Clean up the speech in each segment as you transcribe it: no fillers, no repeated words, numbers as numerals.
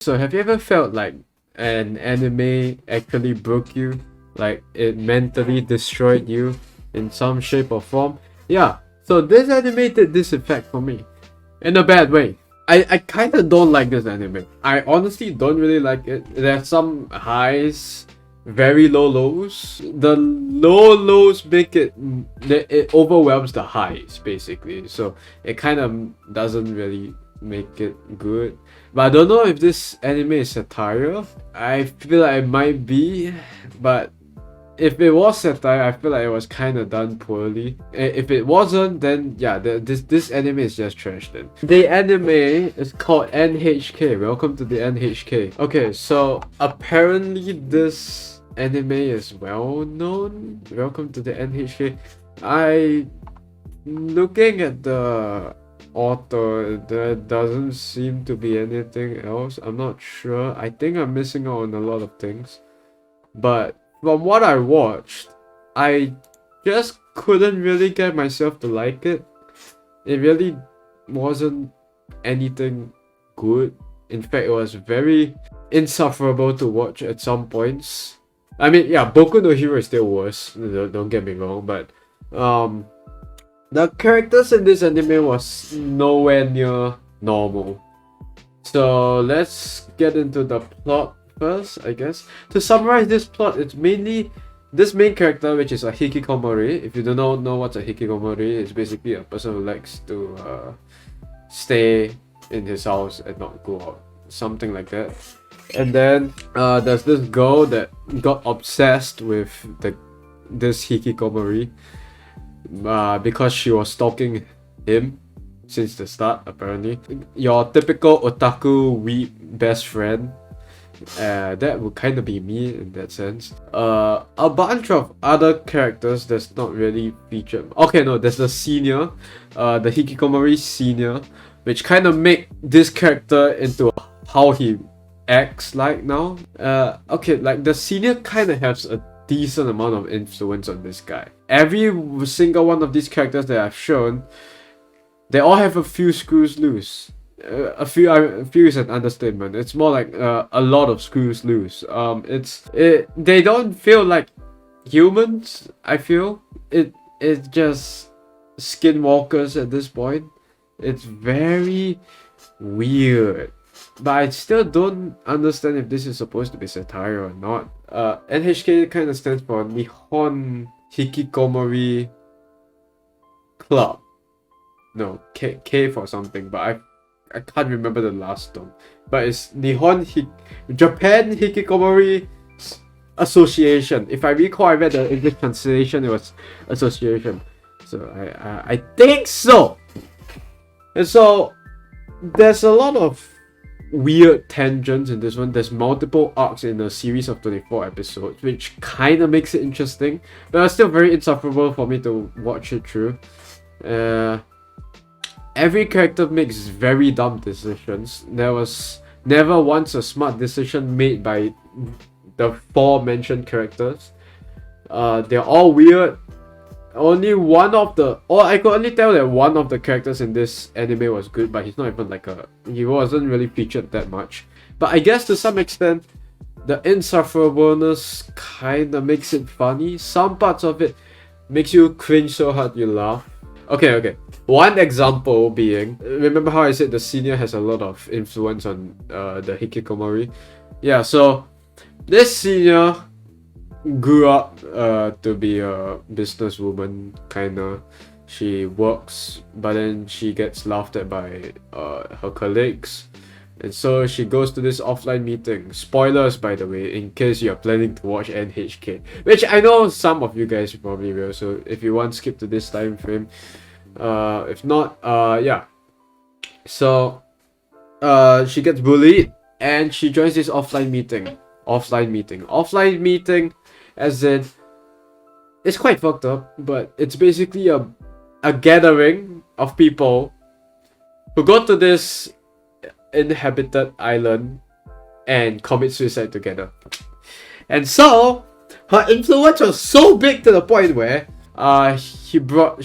So have you ever felt like an anime actually broke you? Like it mentally destroyed you in some shape or form? Yeah, so this anime did this effect for me. In a bad way. I kind of don't like this anime. I honestly don't really like it. There's some highs, very low lows. The low lows make it overwhelms the highs basically. So it kind of doesn't really make it good. But I don't know if this anime is satire. I feel like it might be, but if it was satire, I feel like it was kind of done poorly. If it wasn't, then yeah, this anime is just trash then. The anime is called NHK. Welcome to the NHK. Okay, so apparently this anime is well known. Welcome to the NHK. Looking at the author, there doesn't seem to be anything else. I'm not sure. I think I'm missing out on a lot of things. But from what I watched, I just couldn't really get myself to like it. It really wasn't anything good. In fact, it was very insufferable to watch at some points. I mean, yeah, Boku no Hero is still worse. Don't get me wrong, but the characters in this anime was nowhere near normal. So let's get into the plot first, I guess. To summarize this plot, it's mainly this main character, which is a hikikomori. If you don't know what's a hikikomori, it's basically a person who likes to stay in his house and not go out, something like that. And then there's this girl that got obsessed with this hikikomori because she was stalking him since the start, apparently. Your typical otaku weeb best friend. That would kind of be me in that sense. A bunch of other characters that's not really featured. Okay, no, there's the senior, the hikikomori senior, which kind of make this character into how he acts like now. Okay, like the senior kind of has a decent amount of influence on this guy. Every single one of these characters that I've shown, they all have a few screws loose. A few is an understatement. It's more like a lot of screws loose. They don't feel like humans. I feel it's just skinwalkers at this point. It's very weird, but I still don't understand if this is supposed to be satire or not. NHK kind of stands for Nihon Hikikomori Club. No, K for something, but I can't remember the last term. But it's Japan Hikikomori Association. If I recall, I read the English translation, it was association. So I think so. And so there's a lot of weird tangents in this one. There's multiple arcs in a series of 24 episodes, which kind of makes it interesting, but it's still very insufferable for me to watch it through. Every character makes very dumb decisions. There was never once a smart decision made by the four mentioned characters. They're all weird. Only one of the... Or I could only tell that one of the characters in this anime was good, but he's not even like he wasn't really featured that much. But I guess to some extent, the insufferableness kind of makes it funny. Some parts of it makes you cringe so hard you laugh. Okay. One example being, remember how I said the senior has a lot of influence on the hikikomori? Yeah, so this senior grew up to be a businesswoman, kinda. She works, but then she gets laughed at by her colleagues. And so she goes to this offline meeting. Spoilers, by the way, in case you're planning to watch NHK. Which I know some of you guys probably will, so if you want, skip to this time frame. If not, yeah. So, she gets bullied, and she joins this offline meeting, as in, it's quite fucked up, but it's basically a gathering of people who go to this inhabited island and commit suicide together. And so, her influence was so big to the point where she brought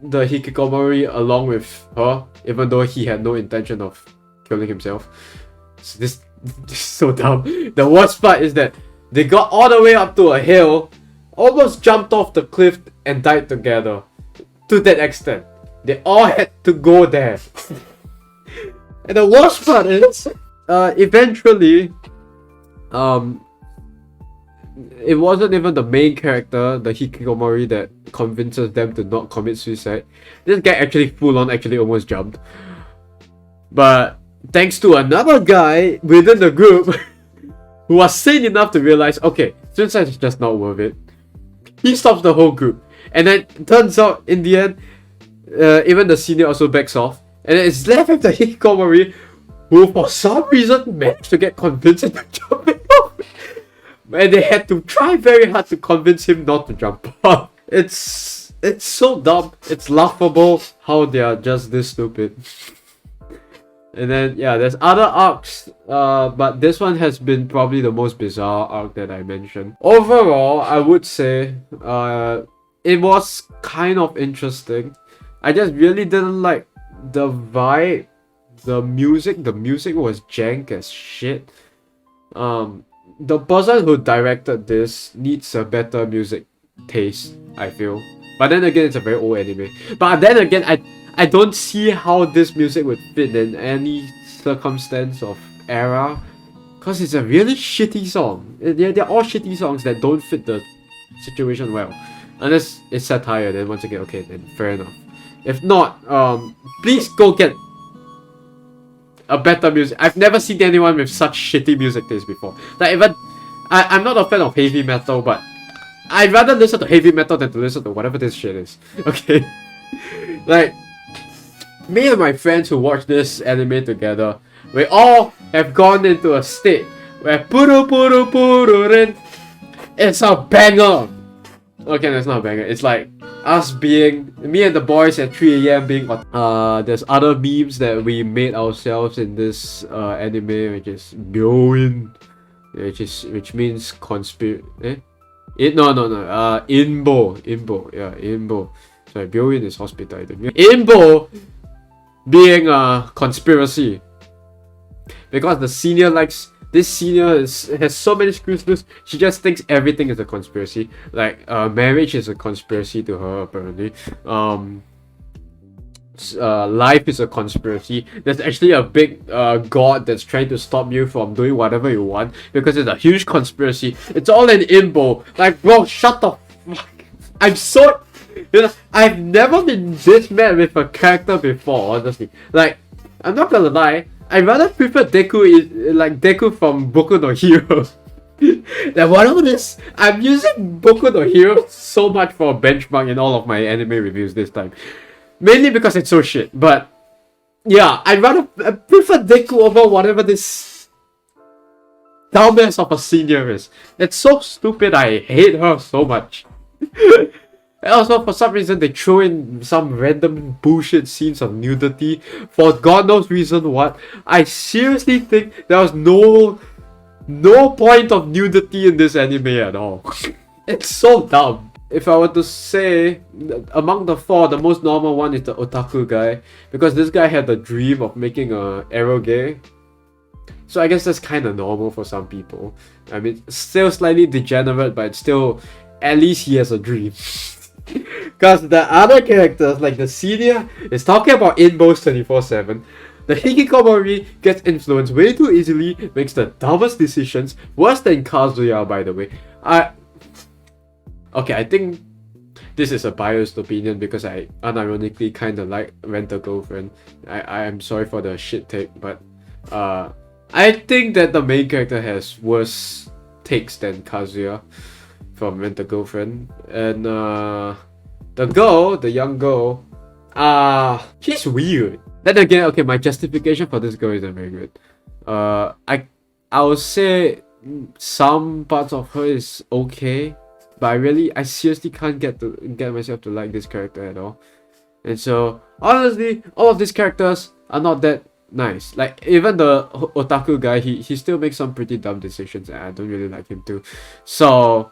the hikikomori along with her, even though he had no intention of killing himself. So this So dumb. The worst part is that they got all the way up to a hill, almost jumped off the cliff and died together. To that extent. They all had to go there. And the worst part is, eventually, it wasn't even the main character, the Hikikomori, that convinces them to not commit suicide. This guy actually actually almost jumped. But thanks to another guy within the group who was sane enough to realize, okay, suicide is just not worth it, he stops the whole group. And then it turns out, in the end, even the senior also backs off. And then it's left with the Hikikomori, who for some reason managed to get convinced into jumping off. And they had to try very hard to convince him not to jump off. It's so dumb. It's laughable how they are just this stupid. And then, yeah, there's other arcs, but this one has been probably the most bizarre arc that I mentioned. Overall, I would say it was kind of interesting. I just really didn't like the vibe, the music. The music was jank as shit. The person who directed this needs a better music taste, I feel. But then again, it's a very old anime. But then again, I don't see how this music would fit in any circumstance of era, because it's a really shitty song. They're all shitty songs that don't fit the situation well. Unless it's satire, then once again, okay, then fair enough. If not, please go get a better music. I've never seen anyone with such shitty music taste before. Like, even I'm not a fan of heavy metal, but I'd rather listen to heavy metal than to listen to whatever this shit is. Okay? Like, me and my friends who watch this anime together, we all have gone into a state where puru puru puru rin, it's a banger. Okay, that's not a banger. It's like us being, me and the boys at 3 AM being, there's other memes that we made ourselves in this anime, which is Byoin, which means Inbo, yeah, Inbo. Sorry, Byoin is hospital. Inbo being a conspiracy, because the senior likes, this senior has so many screws loose, she just thinks everything is a conspiracy. Like, marriage is a conspiracy to her, apparently. Life is a conspiracy. There's actually a big god that's trying to stop you from doing whatever you want because it's a huge conspiracy. It's all in Imbo. Like, bro, shut the fuck. I'm so... You know, I've never been this mad with a character before, honestly. Like, I'm not gonna lie, I rather prefer Deku from Boku no Hero. Like, whatever this, I'm using Boku no Hero so much for a benchmark in all of my anime reviews this time. Mainly because it's so shit, but yeah, I prefer Deku over whatever this dumbass of a senior is. It's so stupid, I hate her so much. And also, for some reason, they throw in some random bullshit scenes of nudity for God knows reason what. I seriously think there was no point of nudity in this anime at all. It's so dumb. If I were to say, among the four, the most normal one is the otaku guy, because this guy had the dream of making a eroge. So I guess that's kind of normal for some people. I mean, still slightly degenerate, but still, at least he has a dream. Because the other characters, like the senior, is talking about inbos 24/7. The Hikikomori gets influenced way too easily, makes the dumbest decisions, worse than Kazuya, by the way. Okay, I think this is a biased opinion because I unironically kind of like Rent a Girlfriend. I am sorry for the shit take, but I think that the main character has worse takes than Kazuya from Rent a Girlfriend. And the young girl, she's weird. Then again, okay, my justification for this girl isn't very good. I would say some parts of her is okay, but I seriously can't get myself to like this character at all. And so, honestly, all of these characters are not that nice. Like, even the otaku guy, he still makes some pretty dumb decisions, and I don't really like him too. So,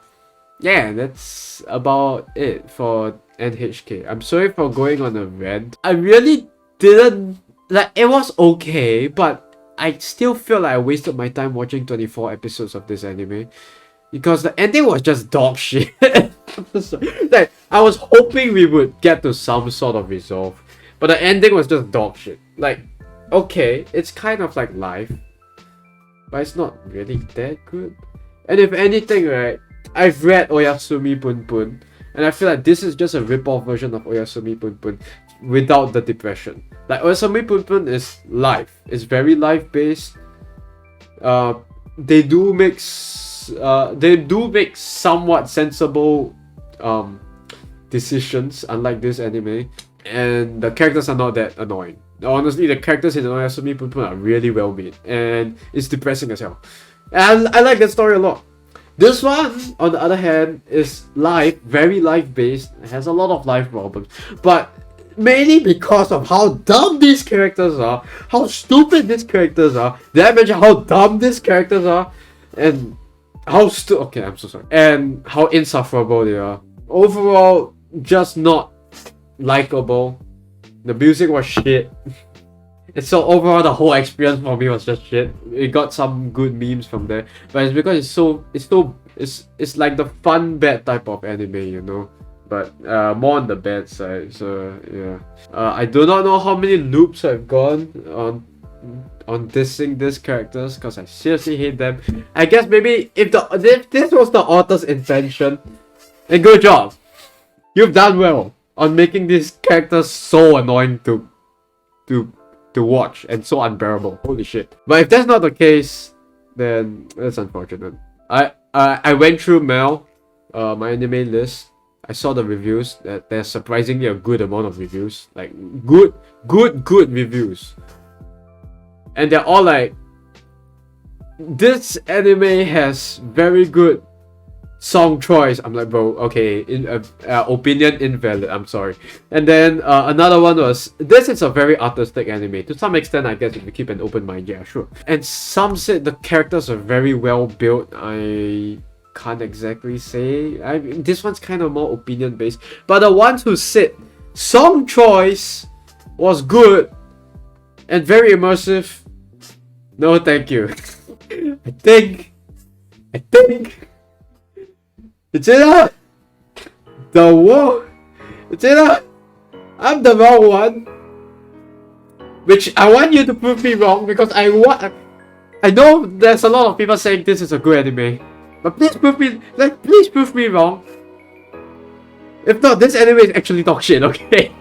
yeah, that's about it for NHK. I'm sorry for going on a rant. I really didn't... Like, it was okay, but I still feel like I wasted my time watching 24 episodes of this anime because the ending was just dog shit. Like, I was hoping we would get to some sort of resolve, but the ending was just dog shit. Like, okay, it's kind of like life, but it's not really that good. And if anything, right, I've read Oyasumi Pun Pun, and I feel like this is just a rip-off version of Oyasumi Pun Pun without the depression. Like, Oyasumi Pun Pun is life. It's very life-based. They do make somewhat sensible decisions, unlike this anime, and the characters are not that annoying. Honestly, the characters in Oyasumi Pun Pun are really well made, and it's depressing as hell. And I like that story a lot. This one, on the other hand, is very life-based, has a lot of life problems, but mainly because of how dumb these characters are, how stupid these characters are. Did I mention how dumb these characters are? And how okay, I'm so sorry. And how insufferable they are. Overall, just not likable. The music was shit. And so overall, the whole experience for me was just shit. It got some good memes from there, but it's because it's like the fun bad type of anime, you know. But more on the bad side. So yeah, I do not know how many loops I've gone on dissing these characters because I seriously hate them. I guess maybe if this was the author's intention, then good job. You've done well on making these characters so annoying to watch and so unbearable. Holy shit. But if that's not the case, then that's unfortunate. I went through my anime list. I saw the reviews that there's surprisingly a good amount of reviews. Like good reviews. And they're all like, this anime has very good song choice. I'm like, bro, okay, opinion invalid, I'm sorry. And then another one was, this is a very artistic anime. To some extent, I guess if you keep an open mind, yeah, sure. And some said the characters are very well built. I can't exactly say. This one's kind of more opinion based. But the ones who said song choice was good and very immersive, no thank you. I think it's I'm the wrong one. Which I want you to prove me wrong because I know there's a lot of people saying this is a good anime. But please prove me wrong. If not, this anime is actually dog shit, okay?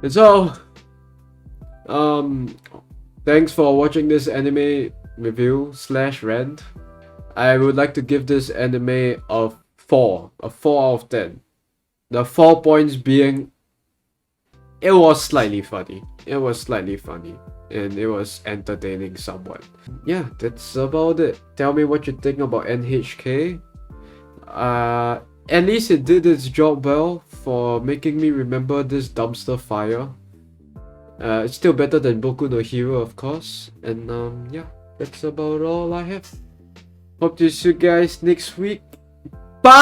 And so, thanks for watching this anime review / rant. I would like to give this anime a 4 out of 10. The 4 points being, it was slightly funny. And it was entertaining somewhat. Yeah, that's about it. Tell me what you think about NHK. At least it did its job well for making me remember this dumpster fire. It's still better than Boku no Hero, of course. And yeah, that's about all I have. Hope to see you guys next week. Bye!